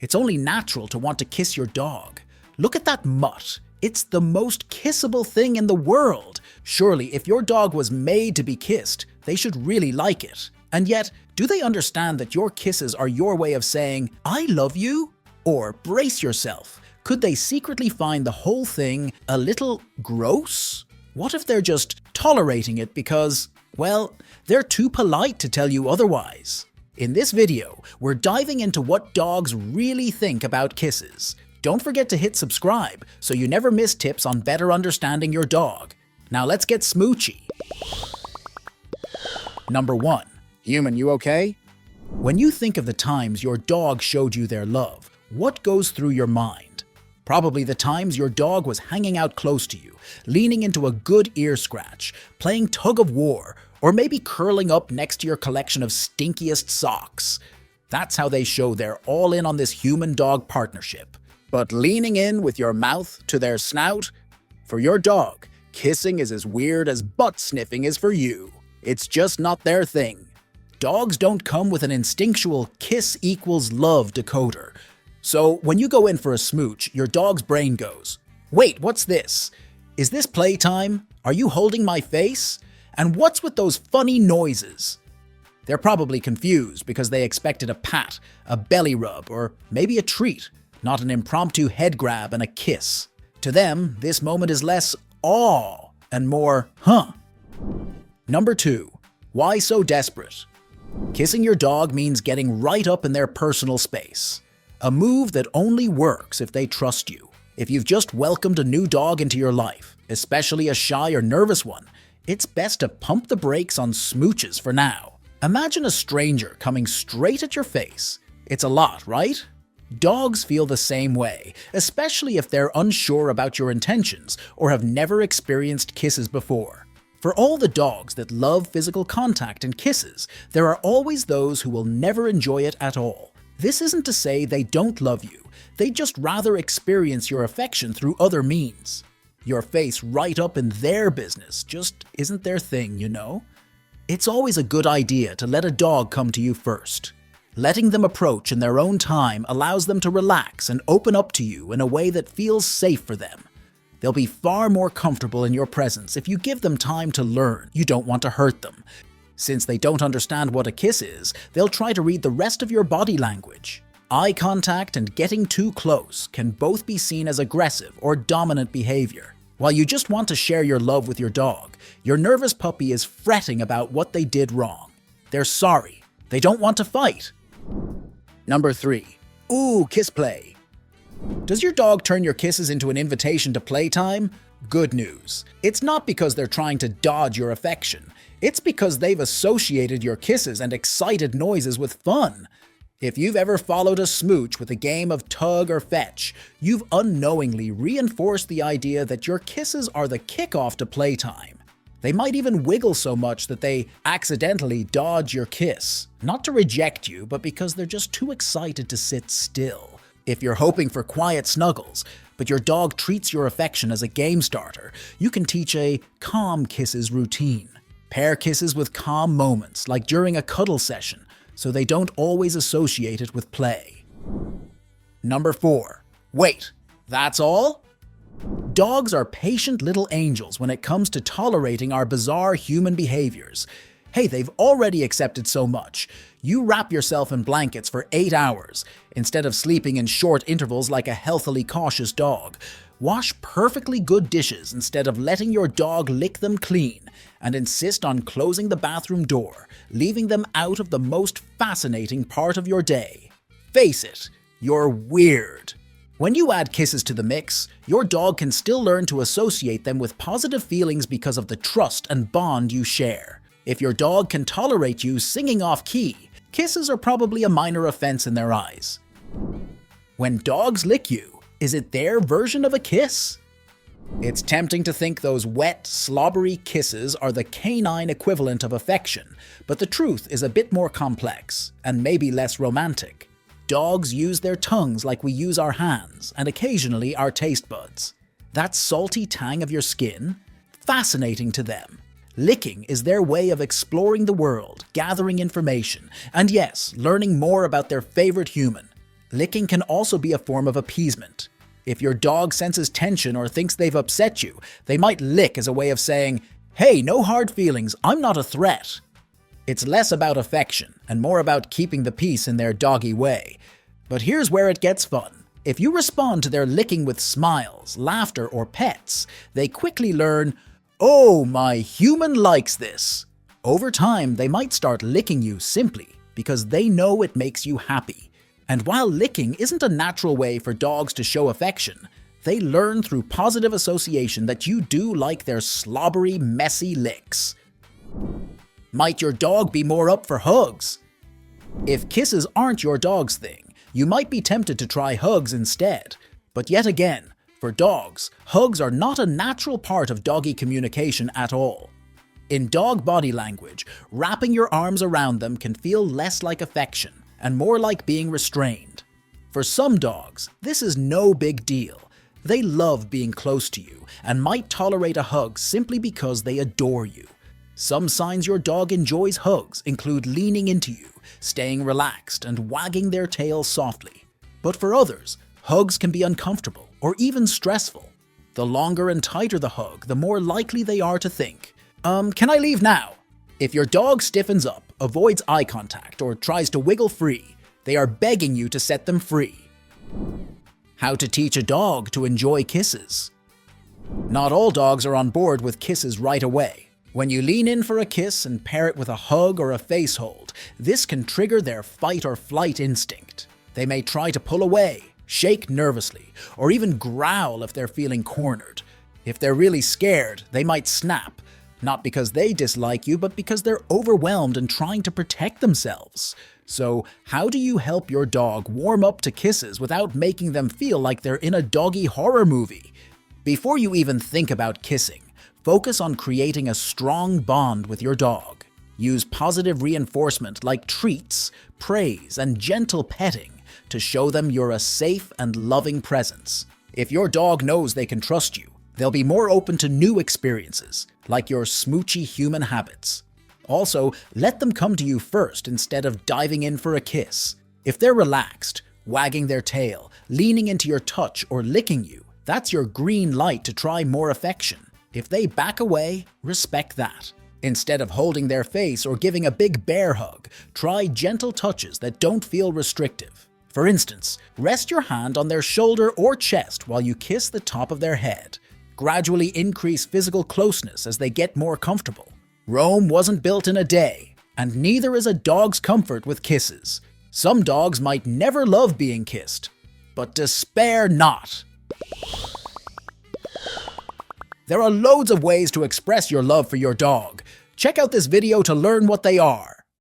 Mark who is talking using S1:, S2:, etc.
S1: It's only natural to want to kiss your dog. Look at that mutt. It's the most kissable thing in the world. Surely, if your dog was made to be kissed, they should really like it. And yet, do they understand that your kisses are your way of saying, "I love you"? Or, brace yourself, could they secretly find the whole thing a little gross? What if they're just tolerating it because, well, they're too polite to tell you otherwise? In this video, we're diving into what dogs really think about kisses. Don't forget to hit subscribe so you never miss tips on better understanding your dog. Now let's get smoochy. Number 1. Human, you okay? When you think of the times your dog showed you their love, what goes through your mind? Probably the times your dog was hanging out close to you, leaning into a good ear scratch, playing tug of war, or maybe curling up next to your collection of stinkiest socks. That's how they show they're all in on this human-dog partnership. But leaning in with your mouth to their snout? For your dog, kissing is as weird as butt sniffing is for you. It's just not their thing. Dogs don't come with an instinctual kiss equals love decoder. So when you go in for a smooch, your dog's brain goes, "Wait, what's this? Is this playtime? Are you holding my face? And what's with those funny noises?" They're probably confused because they expected a pat, a belly rub, or maybe a treat, not an impromptu head grab and a kiss. To them, this moment is less awe and more, huh. Number 2. Why so desperate? Kissing your dog means getting right up in their personal space. A move that only works if they trust you. If you've just welcomed a new dog into your life, especially a shy or nervous one, it's best to pump the brakes on smooches for now. Imagine a stranger coming straight at your face. It's a lot, right? Dogs feel the same way, especially if they're unsure about your intentions or have never experienced kisses before. For all the dogs that love physical contact and kisses, there are always those who will never enjoy it at all. This isn't to say they don't love you, they'd just rather experience your affection through other means. Your face right up in their business just isn't their thing, you know? It's always a good idea to let a dog come to you first. Letting them approach in their own time allows them to relax and open up to you in a way that feels safe for them. They'll be far more comfortable in your presence if you give them time to learn. You don't want to hurt them. Since they don't understand what a kiss is, they'll try to read the rest of your body language. Eye contact and getting too close can both be seen as aggressive or dominant behavior. While you just want to share your love with your dog, your nervous puppy is fretting about what they did wrong. They're sorry. They don't want to fight. Number 3. Ooh, Kissplay. Does your dog turn your kisses into an invitation to playtime? Good news. It's not because they're trying to dodge your affection. It's because they've associated your kisses and excited noises with fun. If you've ever followed a smooch with a game of tug or fetch, you've unknowingly reinforced the idea that your kisses are the kickoff to playtime. They might even wiggle so much that they accidentally dodge your kiss. Not to reject you, but because they're just too excited to sit still. If you're hoping for quiet snuggles, but your dog treats your affection as a game starter, you can teach a calm kisses routine. Pair kisses with calm moments, like during a cuddle session, so they don't always associate it with play. Number 4. Wait, that's all? Dogs are patient little angels when it comes to tolerating our bizarre human behaviors. Hey, they've already accepted so much. You wrap yourself in blankets for 8 hours, instead of sleeping in short intervals like a healthily cautious dog. Wash perfectly good dishes instead of letting your dog lick them clean, and insist on closing the bathroom door, leaving them out of the most fascinating part of your day. Face it, you're weird. When you add kisses to the mix, your dog can still learn to associate them with positive feelings because of the trust and bond you share. If your dog can tolerate you singing off key, kisses are probably a minor offense in their eyes. When dogs lick you, is it their version of a kiss? It's tempting to think those wet, slobbery kisses are the canine equivalent of affection, but the truth is a bit more complex, and maybe less romantic. Dogs use their tongues like we use our hands, and occasionally our taste buds. That salty tang of your skin? Fascinating to them. Licking is their way of exploring the world, gathering information, and yes, learning more about their favorite human. Licking can also be a form of appeasement. If your dog senses tension or thinks they've upset you, they might lick as a way of saying, "Hey, no hard feelings, I'm not a threat." It's less about affection and more about keeping the peace in their doggy way. But here's where it gets fun. If you respond to their licking with smiles, laughter, or pets, they quickly learn, "Oh, my human likes this." Over time, they might start licking you simply because they know it makes you happy. And while licking isn't a natural way for dogs to show affection, they learn through positive association that you do like their slobbery, messy licks. Might your dog be more up for hugs? If kisses aren't your dog's thing, you might be tempted to try hugs instead. But yet again, for dogs, hugs are not a natural part of doggy communication at all. In dog body language, wrapping your arms around them can feel less like affection and more like being restrained. For some dogs, this is no big deal. They love being close to you and might tolerate a hug simply because they adore you. Some signs your dog enjoys hugs include leaning into you, staying relaxed, and wagging their tail softly. But for others, hugs can be uncomfortable or even stressful. The longer and tighter the hug, the more likely they are to think, "Can I leave now?" If your dog stiffens up, avoids eye contact, or tries to wiggle free, they are begging you to set them free. How to teach a dog to enjoy kisses. Not all dogs are on board with kisses right away. When you lean in for a kiss and pair it with a hug or a face hold, this can trigger their fight or flight instinct. They may try to pull away, shake nervously, or even growl if they're feeling cornered. If they're really scared, they might snap, not because they dislike you, but because they're overwhelmed and trying to protect themselves. So, how do you help your dog warm up to kisses without making them feel like they're in a doggy horror movie? Before you even think about kissing, focus on creating a strong bond with your dog. Use positive reinforcement like treats, praise, and gentle petting to show them you're a safe and loving presence. If your dog knows they can trust you, they'll be more open to new experiences, like your smoochy human habits. Also, let them come to you first instead of diving in for a kiss. If they're relaxed, wagging their tail, leaning into your touch, or licking you, that's your green light to try more affection. If they back away, respect that. Instead of holding their face or giving a big bear hug, try gentle touches that don't feel restrictive. For instance, rest your hand on their shoulder or chest while you kiss the top of their head. Gradually increase physical closeness as they get more comfortable. Rome wasn't built in a day, and neither is a dog's comfort with kisses. Some dogs might never love being kissed, but despair not. There are loads of ways to express your love for your dog. Check out this video to learn what they are.